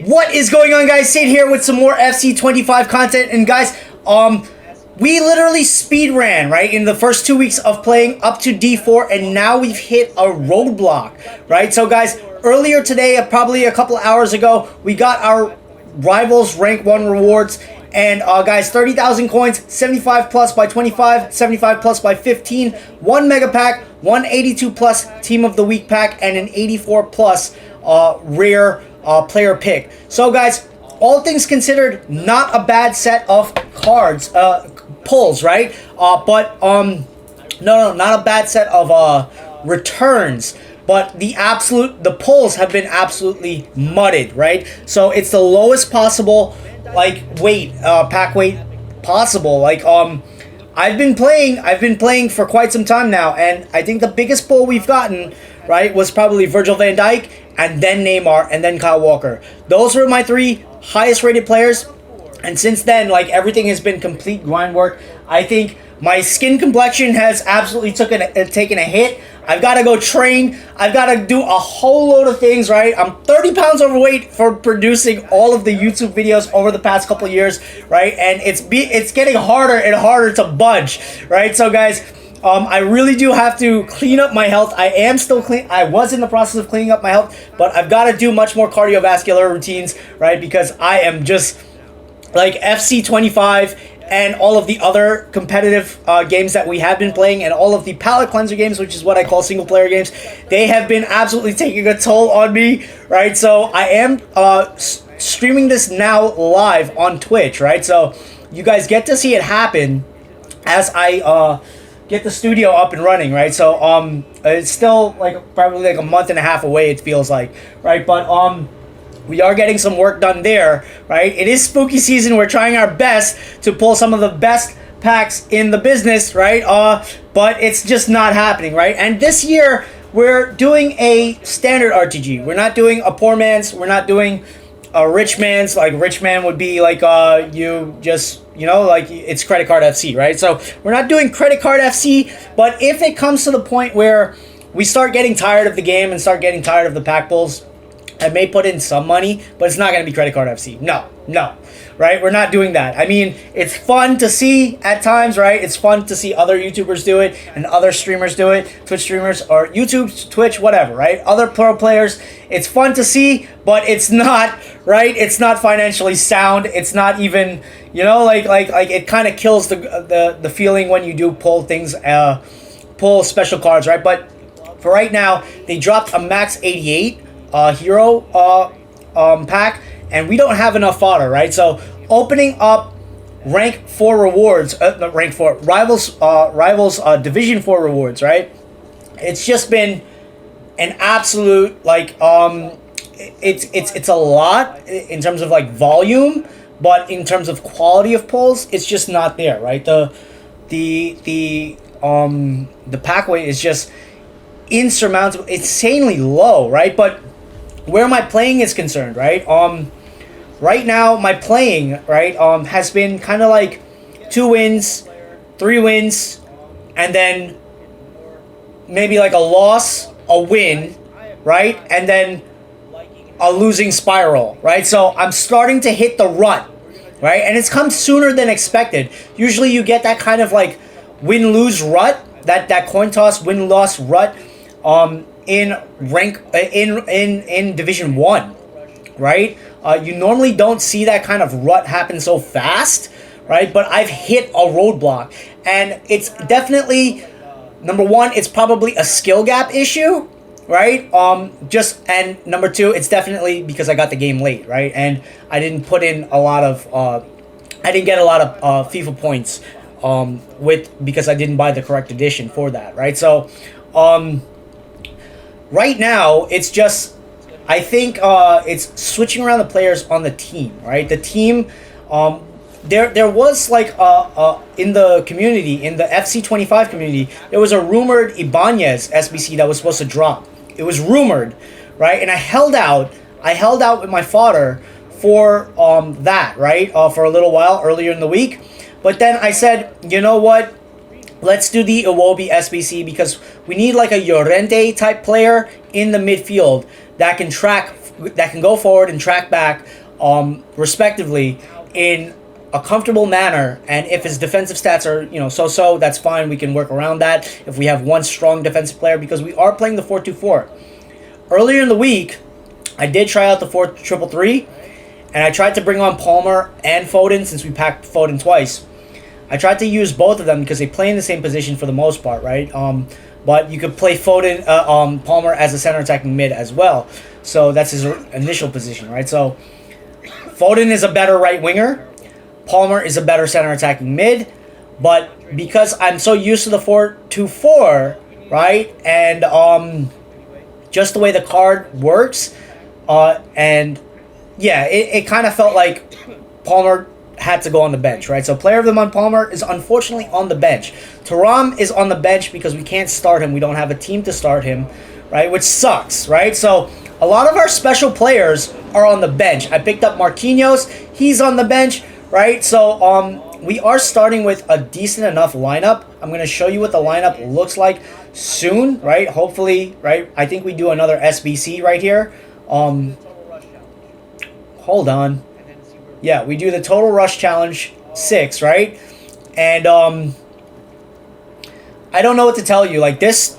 What is going on, guys? Sid here with some more FC25 content. And guys, we literally speed ran, right, in the first 2 weeks of playing up to D4, and now we've hit a roadblock, right? So guys, earlier today, probably a couple hours ago, we got our Rivals Rank 1 rewards. And guys, 30,000 coins, 75 plus by 25, 75 plus by 15, 1 mega pack, 182 plus team of the week pack, and an 84 plus rare player pick. So guys, all things considered, not a bad set of cards, pulls, right? No, not a bad set of returns. But the pulls have been absolutely mudded, right? So it's the lowest possible pack weight possible. I've been playing for quite some time now, and I think the biggest pull we've gotten, right, was probably Virgil van Dijk, and then Neymar, and then Kyle Walker. Those were my 3 highest rated players, and since then, everything has been complete grind work. I think my skin complexion has absolutely taken a hit. I've got to go train. I've got to do a whole load of things, right? I'm 30 pounds overweight for producing all of the YouTube videos over the past couple of years, right? And it's getting harder and harder to budge, right? So guys, I really do have to clean up my health. I am still clean. I was in the process of cleaning up my health, but I've got to do much more cardiovascular routines, right? Because I am just FC25 and all of the other competitive games that we have been playing, and all of the palate cleanser games, which is what I call single player games, they have been absolutely taking a toll on me, right? So I am streaming this now live on Twitch, right? So you guys get to see it happen as I get the studio up and running, right? So it's still probably a month and a half away, it feels like, right? But we are getting some work done there, right? It is spooky season. We're trying our best to pull some of the best packs in the business, right? But it's just not happening, right? And this year, we're doing a standard RTG. We're not doing a poor man's. We're not doing a rich man's. Rich man would be it's credit card FC, right? So we're not doing credit card FC, but if it comes to the point where we start getting tired of the game and start getting tired of the pack pulls, I may put in some money, but it's not going to be credit card FC. No, right? We're not doing that. I mean, it's fun to see at times, right? It's fun to see other YouTubers do it and other streamers do it, Twitch streamers or YouTube, Twitch, whatever, right? Other pro players. It's fun to see, but it's not, right? It's not financially sound. It's not even, it kind of kills the feeling when you do pull things, pull special cards, right? But for right now, they dropped a max 88 hero pack, and we don't have enough fodder, right? So opening up rank 4 rewards, rank 4 rivals division 4 rewards, right? It's just been an absolute it's a lot in terms of volume, but in terms of quality of pulls, it's just not there, right? The pack weight is just insurmountable, insanely low, right? But where my playing is concerned, right? Right now my playing, right, has been kind of 2 wins, 3 wins, and then maybe a loss, a win, right? And then a losing spiral, right? So I'm starting to hit the rut, right? And it's come sooner than expected. Usually you get that kind of win-lose rut, that coin toss win-loss rut, in rank in Division 1, right? You normally don't see that kind of rut happen so fast, right? But I've hit a roadblock, and it's definitely, number 1, it's probably a skill gap issue, right? And number 2, it's definitely because I got the game late, right? And I didn't put in a lot of I didn't get a lot of FIFA points because I didn't buy the correct edition for that, right? So right now, it's just, I think it's switching around the players on the team, right? The team, there was in the community, in the FC25 community, there was a rumored Ibanez SBC that was supposed to drop. It was rumored, right? And I held out with my fodder for that, right? For a little while earlier in the week. But then I said, you know what? let's do the Iwobi SBC because we need like a Llorente type player in the midfield that can go forward and track back, respectively, in a comfortable manner. And if his defensive stats are, so-so, that's fine. We can work around that if we have one strong defensive player, because we are playing the 4-2-4. Earlier in the week, I did try out the 4-3-3, and I tried to bring on Palmer and Foden since we packed Foden twice. I tried to use both of them because they play in the same position for the most part, right? But you could play Palmer as a center attacking mid as well. So that's his initial position, right? So Foden is a better right winger. Palmer is a better center attacking mid. But because I'm so used to the 4-2-4, right? And just the way the card works, and yeah, it kind of felt like Palmer had to go on the bench, right? So player of the month Palmer is unfortunately on the bench. Thuram is on the bench because we can't start him. We don't have a team to start him, right? Which sucks, right? So a lot of our special players are on the bench. I picked up Marquinhos. He's on the bench, right? So we are starting with a decent enough lineup. I'm going to show you what the lineup looks like soon, right? Hopefully, right? I think we do another SBC right here. Hold on. Yeah, we do the Total Rush Challenge 6, right? And I don't know what to tell you. Like this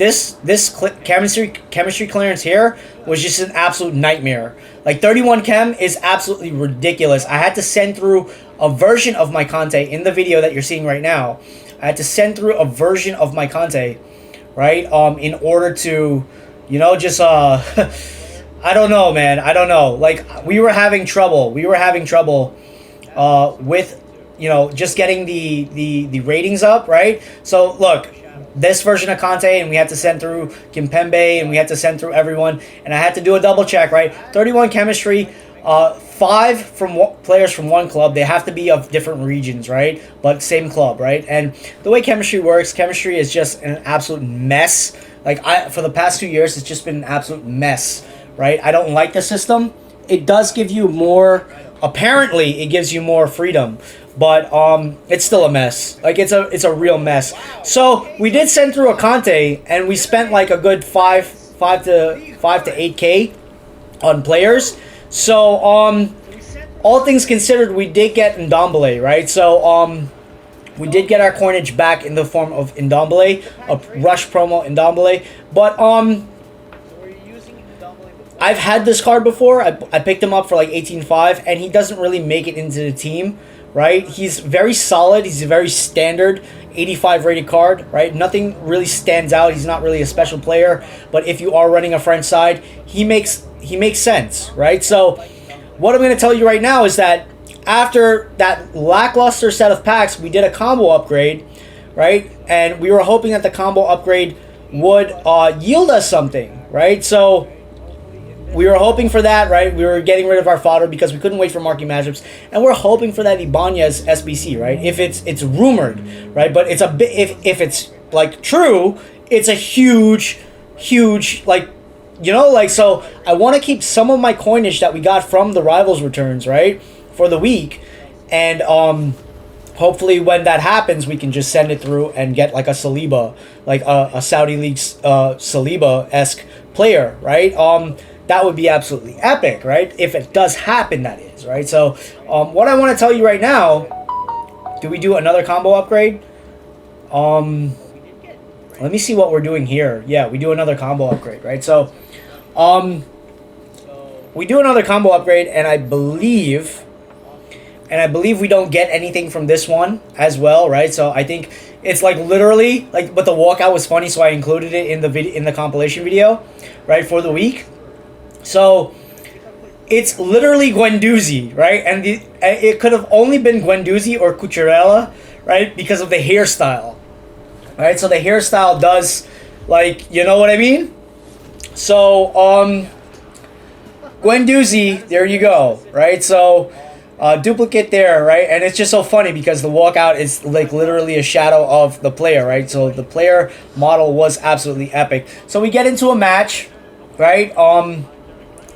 chemistry clearance here was just an absolute nightmare. Like 31 chem is absolutely ridiculous. I had to send through a version of my Kante in the video that you're seeing right now. I had to send through a version of my Kante, right? In order to, just I don't know, man. I don't know. Like, we were having trouble. With, just getting the ratings up, right? So, look, this version of Kante, and we had to send through Kimpembe, and we had to send through everyone, and I had to do a double check, right? 31 chemistry, 5 players from one club. They have to be of different regions, right? But same club, right? And the way chemistry works, chemistry is just an absolute mess. Like, for the past 2 years, it's just been an absolute mess. Right? I don't like the system. It does give you more, apparently it gives you more freedom, but it's still a mess. Like it's a real mess. So we did send through a Kante, and we spent like a good 5 to 8K on players. So all things considered, we did get Ndombele, right? So we did get our coinage back in the form of Ndombele, a Rush Promo Ndombele, but I've had this card before. I picked him up for like 18.5, and he doesn't really make it into the team, right? He's very solid. He's a very standard 85 rated card, right? Nothing really stands out. He's not really a special player, but if you are running a French side, he makes sense, right? So what I'm going to tell you right now is that after that lackluster set of packs, we did a combo upgrade, right? And we were hoping that the combo upgrade would yield us something, right? So we were hoping for that, right? We were getting rid of our fodder because we couldn't wait for marquee matchups, and we're hoping for that Ibanez SBC, right? If it's rumored, right? But it's a bit, if it's like true, it's a huge like, so I want to keep some of my coinage that we got from the Rivals returns, right, for the week, and hopefully when that happens, we can just send it through and get like a Saliba, like a Saudi League Saliba-esque player, right? That would be absolutely epic, right? If it does happen, that is, right? So, what I want to tell you right now, do we do another combo upgrade? Let me see what we're doing here. Yeah, we do another combo upgrade, right? So, we do another combo upgrade, and I believe we don't get anything from this one as well, right? So I think it's like literally like, but the walkout was funny, so I included it in the compilation video, right, for the week. So it's literally Guendouzi, right? And it could have only been Guendouzi or Cucurella, right? Because of the hairstyle, right? So the hairstyle does, like, you know what I mean? So, Guendouzi, there you go, right? So, duplicate there, right? And it's just so funny because the walkout is like literally a shadow of the player, right? So the player model was absolutely epic. So we get into a match, right?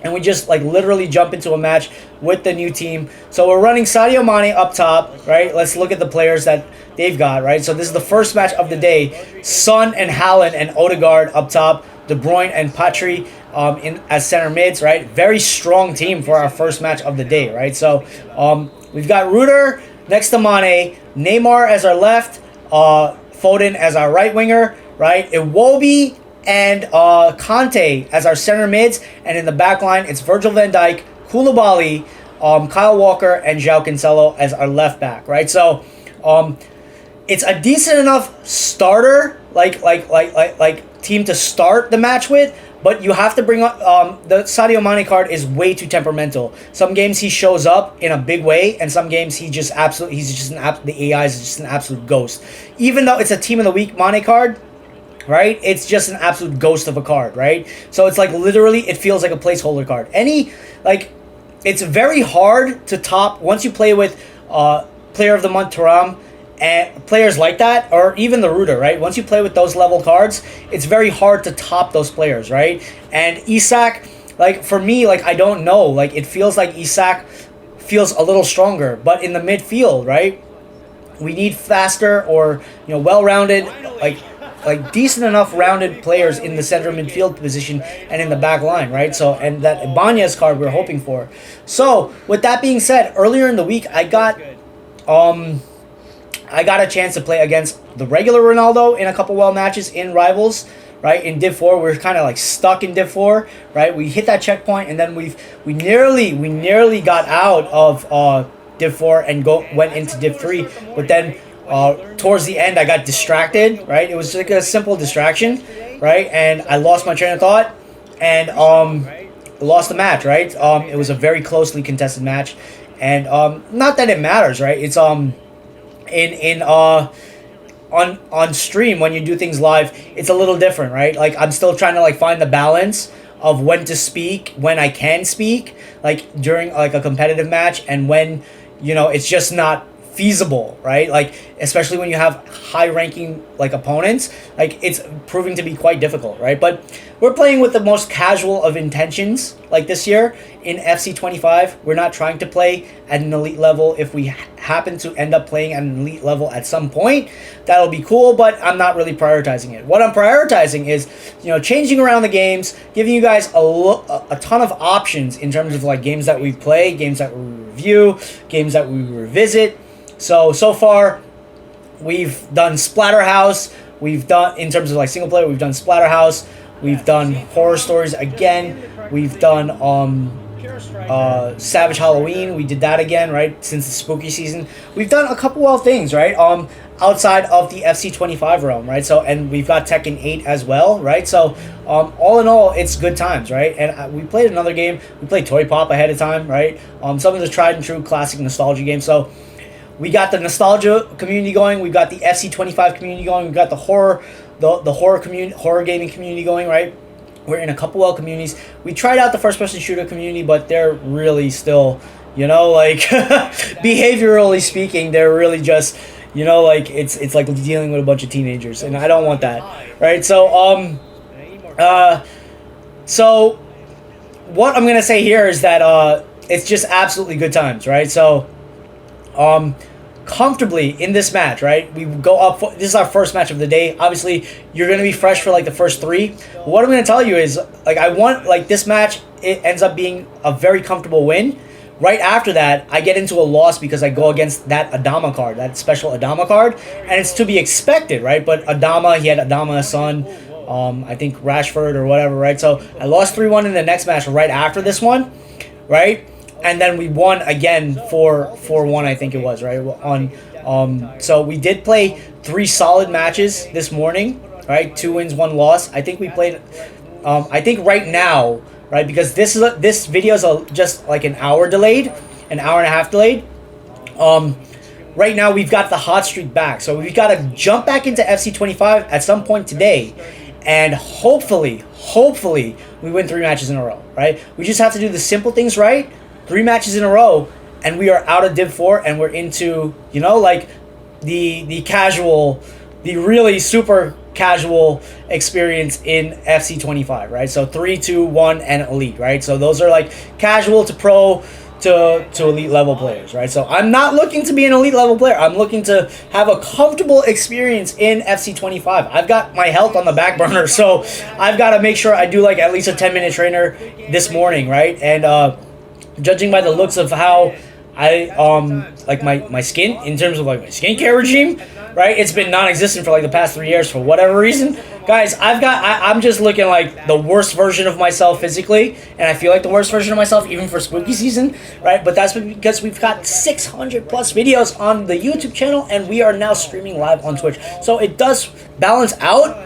and we just like literally jump into a match with the new team. So we're running Sadio Mane up top, right? Let's look at the players that they've got, right? So this is the first match of the day. Son and Haaland and Odegaard up top. De Bruyne and Patry in as center mids, right? Very strong team for our first match of the day, right? So we've got Rutter next to Mane, Neymar as our left, Foden as our right winger, right? Iwobi and Kante as our center mids, and in the back line, it's Virgil van Dijk, Koulibaly, Kyle Walker, and João Cancelo as our left back, right? So it's a decent enough starter, like team to start the match with, but you have to bring up the Sadio Mane card is way too temperamental. Some games he shows up in a big way, and some games the AI is just an absolute ghost. Even though it's a team of the week Mane card, right? It's just an absolute ghost of a card, right? So it's like literally, it feels like a placeholder card. It's very hard to top once you play with Player of the Month Thuram and players like that, or even the Rutter, right? Once you play with those level cards, it's very hard to top those players, right? And Isak, like for me, like I don't know, like it feels like Isak feels a little stronger, but in the midfield, right? We need faster or well-rounded, like decent enough rounded players in the center midfield position and in the back line, right? So, and that Ibanez card we're hoping for. So, with that being said, earlier in the week I got a chance to play against the regular Ronaldo in a couple well matches in Rivals, right? In Div 4, we're kind of like stuck in Div 4, right? We hit that checkpoint, and then we nearly got out of Div 4 and went into Div 3, but then towards the end I got distracted, right? It was like a simple distraction, right? And I lost my train of thought and lost the match, right? It was a very closely contested match, and not that it matters, right? It's on stream, when you do things live, it's a little different, right? Like I'm still trying to like find the balance of when to speak, when I can speak, like during like a competitive match, and when it's just not feasible, right? Like especially when you have high ranking like opponents, like it's proving to be quite difficult, right? But we're playing with the most casual of intentions, like this year in FC 25. We're not trying to play at an elite level. If we happen to end up playing at an elite level at some point, that'll be cool, but I'm not really prioritizing it. What I'm prioritizing is changing around the games, giving you guys a ton of options in terms of like games that we play, games that we review, games that we revisit. So far, we've done Splatterhouse. We've done, in terms of like single player, we've done Splatterhouse. We've done Horror Stories again. We've done Savage Halloween. We did that again, right? Since the spooky season, we've done a couple well things, right? Outside of the FC 25 realm, right? So, and we've got Tekken 8 as well, right? So, all in all, it's good times, right? And we played another game. We played Toy Pop ahead of time, right? Some of the tried and true classic nostalgia games. So, we got the nostalgia community going. We've got the FC 25 community going. We've got the horror gaming community going, right? We're in a couple well communities. We tried out the first-person shooter community, but they're really still, like behaviorally speaking, they're really just, like it's like dealing with a bunch of teenagers, and I don't want that, right? So so what I'm gonna say here is that it's just absolutely good times, right? So comfortably in this match, right? We go up this is our first match of the day. Obviously, you're going to be fresh for like the first 3. But what I'm going to tell you is like I want like this match, it ends up being a very comfortable win. Right after that, I get into a loss because I go against that Adama card, that special Adama card, and it's to be expected, right? But Adama, he had Adama's son, I think Rashford or whatever, right? So I lost 3-1 in the next match right after this one, right? And then we won again 4-1, I think it was, right? So we did play 3 solid matches this morning, right? 2 wins, 1 loss. I think we played. I think right now, right? Because this video is just like an hour delayed, an hour and a half delayed. Right now we've got the hot streak back, so we've got to jump back into FC 25 at some point today, and hopefully we win 3 matches in a row, right? We just have to do the simple things right. 3 matches in a row, and we are out of Div 4, and we're into, like, the casual, the really super casual experience in FC25, right? So 3, 2, 1, and elite, right? So those are like casual to pro to elite level players, right? So I'm not looking to be an elite level player. I'm looking to have a comfortable experience in FC25. I've got my health on the back burner, so I've got to make sure I do like at least a 10-minute trainer this morning, right? And judging by the looks of how I like my skin in terms of like my skincare regime, right? It's been non-existent for like the past 3 years for whatever reason. Guys, I'm just looking like the worst version of myself physically, and I feel like the worst version of myself even for spooky season, right? But that's because we've got 600 plus videos on the YouTube channel, and we are now streaming live on Twitch. So it does balance out.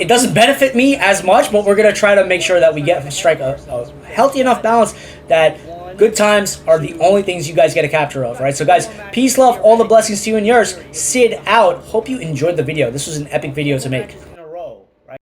It doesn't benefit me as much, but we're gonna try to make sure that we strike a healthy enough balance that good times are the only things you guys get a capture of, right? So guys, peace, love, all the blessings to you and yours. Sid out. Hope you enjoyed the video. This was an epic video to make.